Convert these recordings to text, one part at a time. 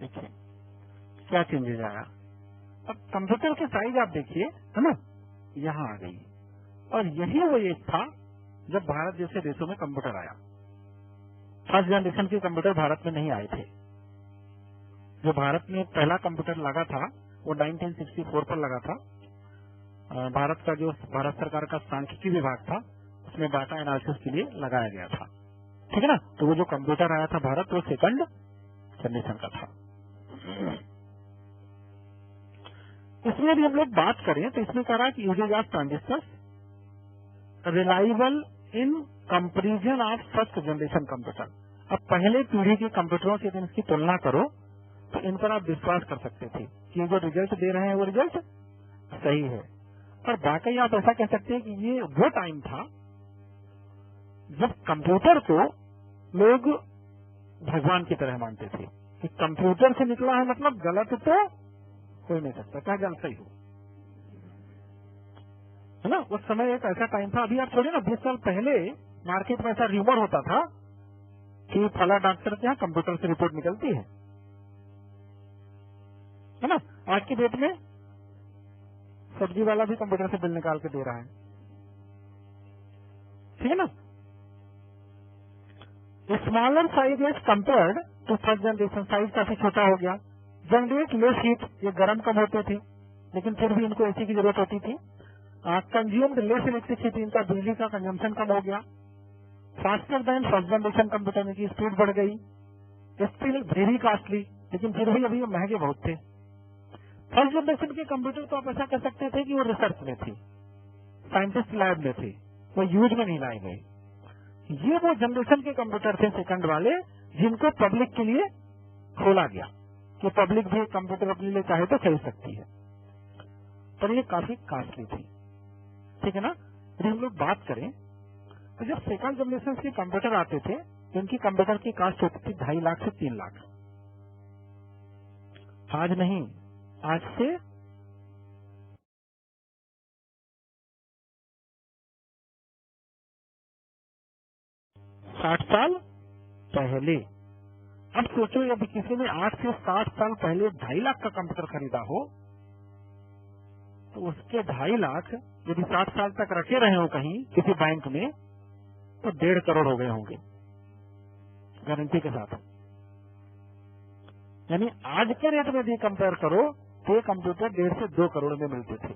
देखिए क्या चेंजेज आया। अब कंप्यूटर की साइज आप देखिए, है ना, यहाँ आ गई। और यही वो एज था जब भारत जैसे देशों में कंप्यूटर आया। फर्स्ट जनरेशन के कंप्यूटर भारत में नहीं आए थे। जो भारत में पहला कंप्यूटर लगा था वो 1964 पर लगा था। भारत का जो भारत सरकार का सांख्यिकी विभाग था उसमें डाटा एनालिसिस के लिए लगाया गया था, ठीक है ना। तो वो जो कंप्यूटर आया था भारत वो सेकंड जनरेशन का था। इसमें भी हम लोग बात करें तो इसमें कह रहा है कि usages of transistors reliable in comparison of first generation computer. अब पहले पीढ़ी के कंप्यूटरों से यदि इसकी तुलना करो तो इन पर आप विश्वास कर सकते थे कि जो रिजल्ट दे रहे हैं वो रिजल्ट सही है। और वाकई आप ऐसा कह सकते हैं कि ये वो टाइम था जब कंप्यूटर को लोग भगवान की तरह मानते थे कि कंप्यूटर से निकला है मतलब गलत तो हो नहीं सकता, क्या गलत सही हो, है ना। उस समय एक ऐसा टाइम था, अभी आप छोड़िए ना, 20 साल पहले मार्केट में ऐसा र्यूमर होता था कि फला डॉक्टर के यहाँ कंप्यूटर से रिपोर्ट निकलती है ना। आज की डेट में सब्जी वाला भी कंप्यूटर से बिल निकाल के दे रहा है, ठीक है ना। Smaller size as compared to first generation, size काफी छोटा हो गया। जनरेट लेस हीट, ये गर्म कम होते थे लेकिन फिर भी इनको एसी की जरूरत होती थी। कंज्यूम्ड लेस इलेक्ट्रिसिटी, इनका बिजली का कंजम्पशन कम हो गया। Faster than first generation computer, इनकी स्पीड बढ़ गई। स्टिल वेरी कॉस्टली, लेकिन फिर भी अभी महंगे बहुत थे। फर्स्ट जनरेशन के कंप्यूटर तो आप ऐसा कह सकते थे कि वो रिसर्च में थी, साइंटिस्ट लैब में थे, वो यूज में नहीं लाए गए। ये वो जनरेशन के कंप्यूटर थे सेकंड वाले जिनको पब्लिक के लिए खोला गया कि पब्लिक भी कंप्यूटर अपने लिए चाहे तो खरीद सकती है, पर ये काफी कॉस्टली थी, ठीक है ना। यदि हम लोग बात करें तो जब सेकंड जनरेशन के कंप्यूटर आते थे तो इनकी कंप्यूटर की कॉस्ट होती थी 2.5 लाख से 3 लाख। आज नहीं, आज से 60 साल पहले। अब सोचो यदि किसी ने 8 से 60 साल पहले 2.5 लाख का कंप्यूटर खरीदा हो तो उसके 2.5 लाख यदि 60 साल तक रखे रहे हो कहीं किसी बैंक में तो 1.5 करोड़ हो गए होंगे गारंटी के साथ। यानी आज के रेट में भी कंपेयर करो तो ये कंप्यूटर 1.5 से 2 करोड़ में मिलते थे।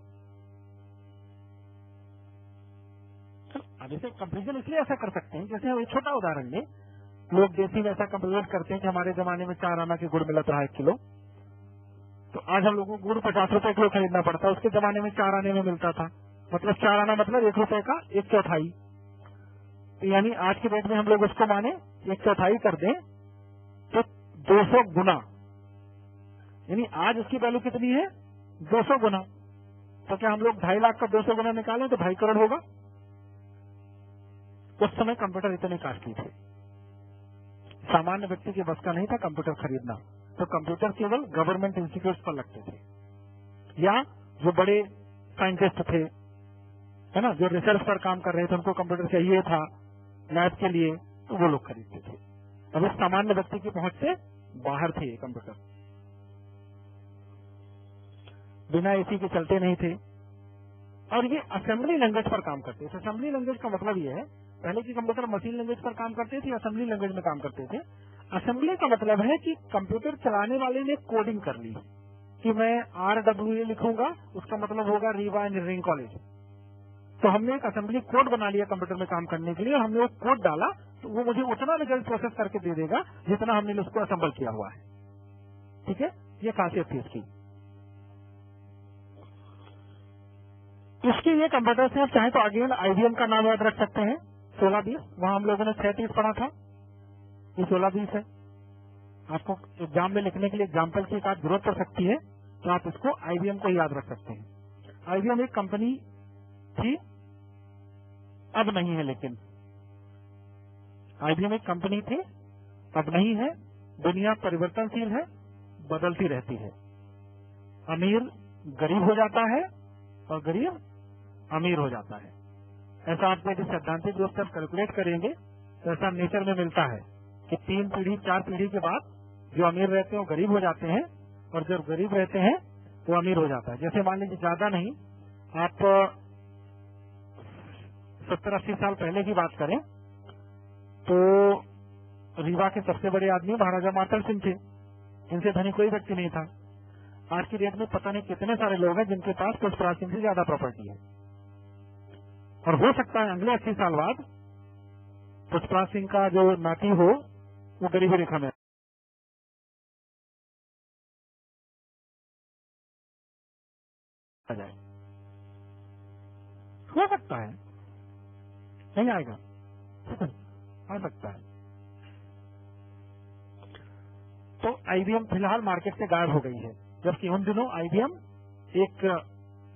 अब इसे कंपेरिजन इसलिए ऐसा कर सकते हैं, जैसे एक छोटा उदाहरण लें, लोग देसी में ऐसा कंपेरिजन करते हैं कि हमारे जमाने में 4 आना के गुड़ मिलता रहा 1 किलो, तो आज हम लोगों को गुड़ 50 रुपए किलो खरीदना पड़ता है, उसके जमाने में 4 आने में मिलता था, मतलब 4 आना मतलब 1 रुपए का 1/4। तो यानी आज के डेट में हम लोग उसको माने 1/4 कर दें तो 200 गुना, यानी आज उसकी वैल्यू कितनी है 200 गुना। तो क्या हम लोग 2.5 लाख का 200 गुना निकालें तो 2.5 करोड़ होगा। उस समय कंप्यूटर इतने कॉस्टली थे, सामान्य व्यक्ति के बस का नहीं था कंप्यूटर खरीदना, तो कंप्यूटर केवल गवर्नमेंट इंस्टीट्यूट पर लगते थे या जो बड़े साइंटिस्ट थे, है ना, जो रिसर्च पर काम कर रहे थे, उनको कंप्यूटर चाहिए था लैब के लिए, तो वो लोग खरीदते थे। अब इस सामान्य व्यक्ति की पहुंच से बाहर थे ये कंप्यूटर, बिना एसी के चलते नहीं थे और ये असेंबली लैंग्वेज पर काम करते थे। असेंबली लैंग्वेज का मतलब ये है, पहले के कंप्यूटर मशीन लैंग्वेज पर काम करते थे, असेंबली लैंग्वेज में काम करते थे। असेंबली का मतलब है कि कंप्यूटर चलाने वाले ने कोडिंग कर ली कि मैं RWA लिखूंगा, उसका मतलब होगा रीवा इंजीनियरिंग कॉलेज। तो हमने एक असेंबली कोड बना लिया कंप्यूटर में काम करने के लिए, और हमने वो कोड डाला तो वो मुझे उतना रिजल्ट प्रोसेस करके दे देगा जितना हमने उसको असेंबल किया हुआ है, ठीक है। ये खासियत थी इसकी। इसके ये कंप्यूटर से आप चाहे तो आगे IBM का नाम याद रख सकते हैं, 1620, वहां हम लोगों ने 36 पढ़ा था, ये 1620 है। आपको एग्जाम में लिखने के लिए एग्जाम्पल की एक आध जरूरत पड़ सकती है तो आप इसको IBM को याद रख सकते हैं। IBM एक कंपनी थी, अब नहीं है, लेकिन IBM एक कंपनी थी, अब नहीं है। दुनिया परिवर्तनशील है, बदलती रहती है। अमीर गरीब हो जाता है और गरीब अमीर हो जाता है। ऐसा आप यदि सैद्धांतिक रूप से कैलकुलेट करेंगे तो ऐसा नेचर में मिलता है कि 3 पीढ़ी 4 पीढ़ी के बाद जो अमीर रहते हैं वो गरीब हो जाते हैं, और जो गरीब रहते हैं वो अमीर हो जाता है। जैसे मान लीजिए ज्यादा नहीं, आप 70-80 साल पहले की बात करें तो रीवा के सबसे बड़े आदमी महाराजा मार्तल सिंह थे, इनसे धनी कोई व्यक्ति नहीं था। आज की डेट में पता नहीं कितने सारे लोग हैं जिनके पास पुष्पराज सिंह से ज्यादा प्रॉपर्टी है, और हो सकता है अगले 80 साल बाद पुष्पराज सिंह का जो नाती हो वो गरीबी रेखा में आ जाए। हो सकता है, नहीं आएगा, आ सकता है। तो आईबीएम फिलहाल मार्केट से गायब हो गई है, जबकि उन दिनों आईबीएम एक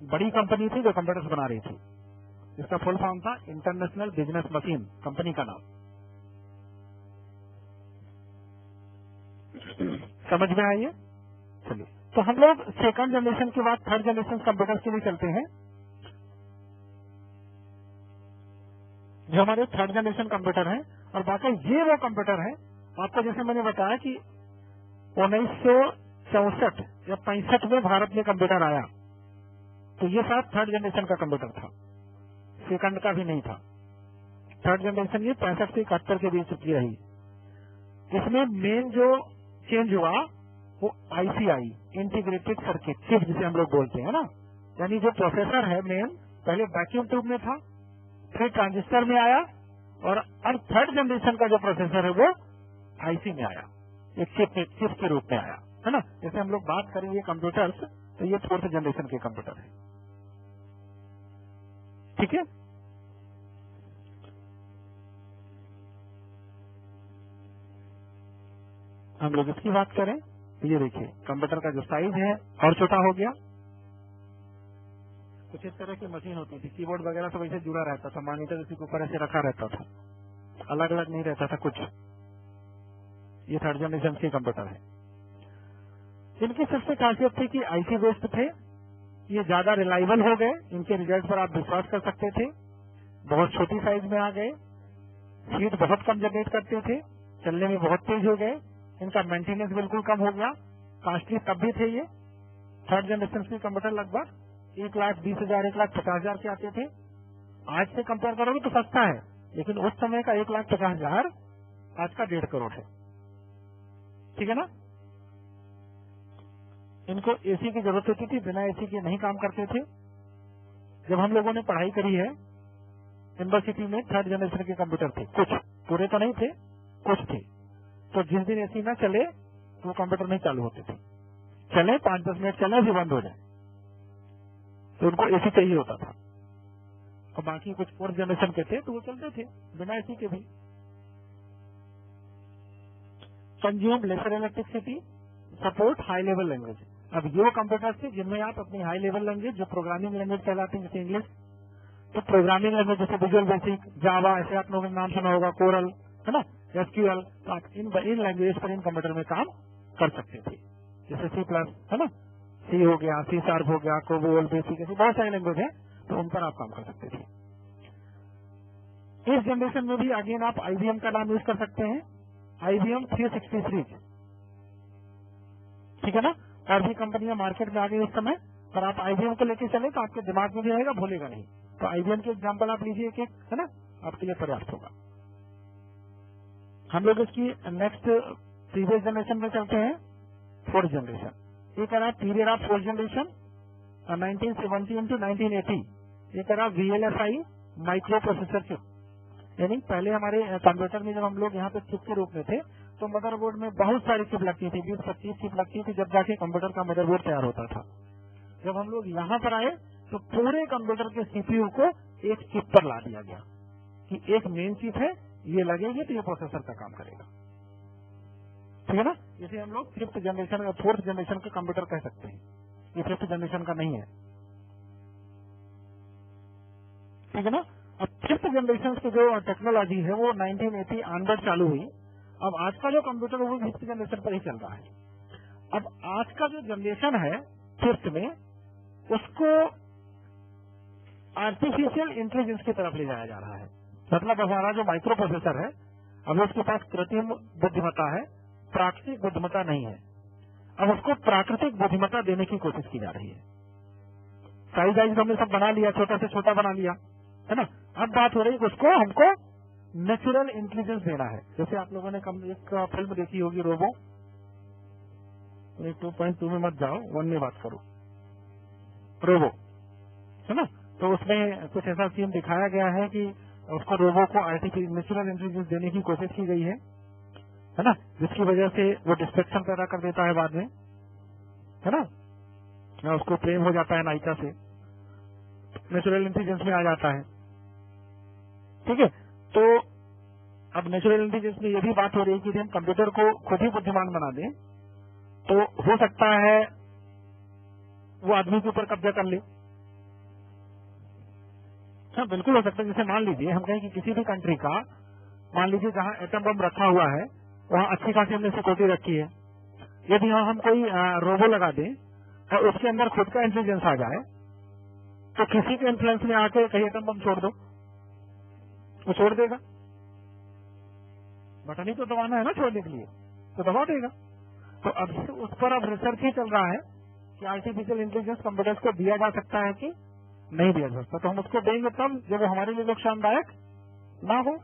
बड़ी कंपनी थी जो कंप्यूटर्स बना रही थी। इसका फुल फॉर्म था इंटरनेशनल बिजनेस मशीन, कंपनी का नाम। समझ में आइए। चलिए, तो हम लोग सेकंड जनरेशन के बाद थर्ड जनरेशन कंप्यूटर्स के लिए चलते हैं। जो हमारे थर्ड जनरेशन कंप्यूटर है, और बाकी ये वो कंप्यूटर है, आपको जैसे मैंने बताया कि 1964 या 65 में भारत में कंप्यूटर आया, तो ये शायद थर्ड जनरेशन का कंप्यूटर था, सेकंड का भी नहीं था। थर्ड जनरेशन ये 65 से 71 के बीच की रही। इसमें मेन जो चेंज हुआ वो आईसीआई, इंटीग्रेटेड सर्किट चिप जिसे हम लोग बोलते हैं ना, यानी जो प्रोसेसर है मेन, पहले वैक्यूम ट्यूब में था, फिर ट्रांजिस्टर में आया, और अब थर्ड जनरेशन का जो प्रोसेसर है वो आईसी में आया, एक चिप के रूप में आया, है ना। जैसे हम लोग बात करेंगे कंप्यूटर्स, तो ये फोर्थ जनरेशन के कंप्यूटर है, ठीक है। हम लोग इसकी बात करें तो ये देखिए कंप्यूटर का जो साइज है और छोटा हो गया। कुछ इस तरह की मशीन होती थी, कीबोर्ड वगैरह सब ऐसे जुड़ा रहता था, मॉनिटर इसी के ऊपर ऐसे रखा रहता था, अलग अलग नहीं रहता था कुछ। ये थर्ड जनरेशन के कंप्यूटर है। इनकी सबसे खासियत थी कि आईसी बेस्ड थे, ये ज्यादा रिलायबल हो गए, इनके रिजल्ट पर आप विश्वास कर सकते थे, बहुत छोटी साइज में आ गए, हीट बहुत कम जनरेट करते थे, चलने में बहुत तेज हो गए, इनका मेंटेनेंस बिल्कुल कम हो गया, कॉस्टली तब भी थे। ये थर्ड जनरेशन के कंप्यूटर लगभग 1,20,000 1,50,000 के आते थे। आज से कंपेयर करोगे तो सस्ता है, लेकिन उस समय का 1,50,000 आज का 1.5 करोड़ है, ठीक है ना। इनको एसी की जरूरत होती थी, बिना एसी के नहीं काम करते थे। जब हम लोगों ने पढ़ाई करी है यूनिवर्सिटी में, थर्ड जनरेशन के कंप्यूटर थे, कुछ पूरे तो नहीं थे, कुछ थे। तो जिस दिन एसी ना चले तो वो कंप्यूटर नहीं चालू होते थे, चले 5-10 मिनट चले फिर बंद हो जाए, तो उनको एसी चाहिए होता था। और बाकी कुछ फोर्थ जनरेशन के थे तो वो चलते थे बिना एसी के भी। Consume lesser electricity, support high level language. अब ये कंप्यूटर थे जिनमें आप अपनी हाई लेवल लैंग्वेज, जो प्रोग्रामिंग लैंग्वेज कहलाती है, जैसे इंग्लिश, तो प्रोग्रामिंग लैंग्वेज जैसे विजुअल बेसिक, जावा, ऐसे आप लोगों ने नाम सुना होगा, कोरल, है ना, एसक्यूएल, तो आप इन लैंग्वेज पर इन कंप्यूटर में काम कर सकते थे। जैसे सी प्लस, है ना, सी हो गया, सी शार्प हो गया, कोबोल, बेसिक, ऐसी बहुत सारी लैंग्वेज है, तो उन पर आप काम कर सकते थे। इस जनरेशन में भी अगेन आप आईबीएम का नाम यूज कर सकते हैं, आईबीएम 363, ठीक है ना। और भी कंपनियां मार्केट में आ गई उस समय, पर आप आईबीएम को लेकर चले तो आपके दिमाग में भी रहेगा, भूलेगा नहीं। तो आईबीएम के एग्जाम्पल आप लीजिए एक, है ना, आपके लिए पर्याप्त होगा। हम लोग इसकी नेक्स्ट प्रीवियस जनरेशन में चलते हैं, फोर्थ जनरेशन। ये करा period of fourth generation 1970 to 1980। ये करा वीएलएसआई माइक्रो प्रोसेसर चिप, यानी पहले हमारे कंप्यूटर में जब हम लोग यहाँ पे चिप के रूप में थे तो मदरबोर्ड में बहुत सारी चिप लगती थी, 20-25 चिप लगती थी, जब जाके कंप्यूटर का मदरबोर्ड तैयार होता था। जब हम लोग यहाँ पर आए तो पूरे कंप्यूटर के सीपीयू को एक चिप पर ला दिया गया कि एक मेन चिप है, ये लगेगी तो ये प्रोसेसर का काम करेगा, ठीक है ना। इसे हम लोग फिफ्थ जनरेशन या फोर्थ जनरेशन का कंप्यूटर कह सकते हैं, ये फिफ्थ जनरेशन का नहीं है, ठीक है ना। अब फिफ्थ जनरेशन की जो टेक्नोलॉजी है वो 1980 ऑनवर्ड चालू हुई। अब आज का जो कंप्यूटर है वो फिफ्थ जनरेशन पर ही चल रहा है। अब आज का जो जनरेशन है फिफ्थ में, उसको आर्टिफिशियल इंटेलिजेंस की तरफ ले जाया जा रहा है। मतलब हमारा जो माइक्रो प्रोसेसर है, अभी उसके पास कृत्रिम बुद्धिमत्ता है, प्राकृतिक बुद्धिमत्ता नहीं है। अब उसको प्राकृतिक बुद्धिमत्ता देने की कोशिश की जा रही है। साइज वाइज हमने सब बना लिया, छोटा से छोटा बना लिया, है ना। अब बात हो रही है उसको हमको नेचुरल इंटेलिजेंस देना है। जैसे आप लोगों ने एक फिल्म देखी होगी रोबो, 2.2 में मत जाओ, 1 में बात करो, रोबो, है ना। तो उसमें कुछ ऐसा सीन दिखाया गया है कि उसको रोबो को आर्टिफिशियल नेचुरल इंटेलिजेंस देने की कोशिश की गई है ना, जिसकी वजह से वो डिस्ट्रैक्शन पैदा कर देता है बाद में, है ना, या उसको प्रेम हो जाता है नायिका से, नेचुरल इंटेलिजेंस में आ जाता है। ठीक है, तो अब नेचुरल इंटेलिजेंस में ये भी बात हो रही है कि हम कंप्यूटर को खुद ही बुद्धिमान बना दें तो हो सकता है वो आदमी के ऊपर कब्जा कर ले। हाँ, बिल्कुल हो सकता है। जैसे मान लीजिए हम कहें कि किसी भी कंट्री का, मान लीजिए जहाँ एटम बम रखा हुआ है वहाँ अच्छी खासी हमने सिक्योरिटी रखी है, यदि यहाँ हम कोई रोबो लगा दें और उसके अंदर खुद का इंटेलिजेंस आ जाए तो किसी के इन्फ्लुएंस में आके कहीं एटम बम छोड़ दो, वो छोड़ देगा। बटन ही तो दबाना है ना छोड़ने के लिए, तो दबा देगा। तो अब उस पर अब रिसर्च ही चल रहा है कि आर्टिफिशियल इंटेलिजेंस कंप्यूटर्स को दिया जा सकता है कि नहीं दिया जा सकता। तो हम उसको देंगे तब जब वो हमारे लिए नुकसानदायक ना हो।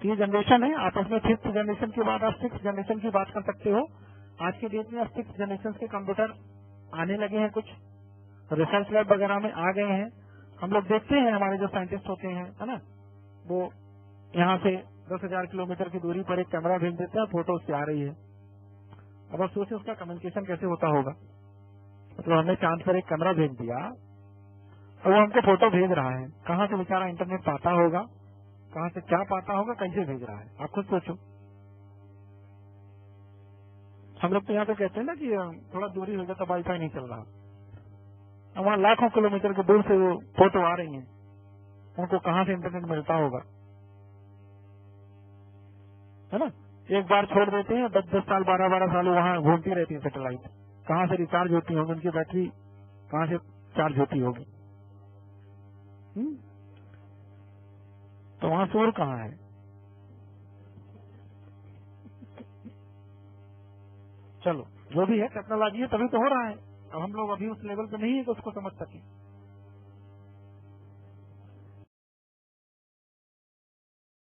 ये जनरेशन है, आपस में 5th जनरेशन के बाद आप 6th जनरेशन की बात कर सकते हो। आज के डेट में अब 6th जनरेशन के कंप्यूटर आने लगे हैं, कुछ रिसर्च लैब वगैरह में आ गए हैं। हम लोग देखते हैं हमारे जो साइंटिस्ट होते हैं, है ना, वो यहाँ से 10,000 किलोमीटर की दूरी पर एक कैमरा भेज देते हैं, फोटो उससे आ रही है। अब आप सोचिए उसका कम्युनिकेशन कैसे होता होगा। मतलब हमने चांद पर एक कैमरा भेज दिया और वो हमको फोटो भेज रहा है, कहाँ से बेचारा इंटरनेट पाता होगा, कहाँ से क्या पाता होगा, कैसे भेज रहा है, आप खुद सोचो। हम लोग तो यहाँ पे कहते हैं ना कि थोड़ा दूरी हो गया तो वाईफाई नहीं चल रहा, वहाँ लाखों किलोमीटर की दूर से वो फोटो आ रही है, उनको कहाँ से इंटरनेट मिलता होगा, है ना। एक बार छोड़ देते हैं, 10-10 साल 12-12 साल वहाँ घूमती रहती है सैटेलाइट, कहाँ से रिचार्ज होती होगी, उनकी बैटरी कहाँ से चार्ज होती होगी। तो वहाँ शोर कहाँ है। चलो जो भी है टेक्नोलॉजी है, तभी तो हो रहा है। अब हम लोग अभी उस लेवल पे नहीं है कि उसको समझ सके।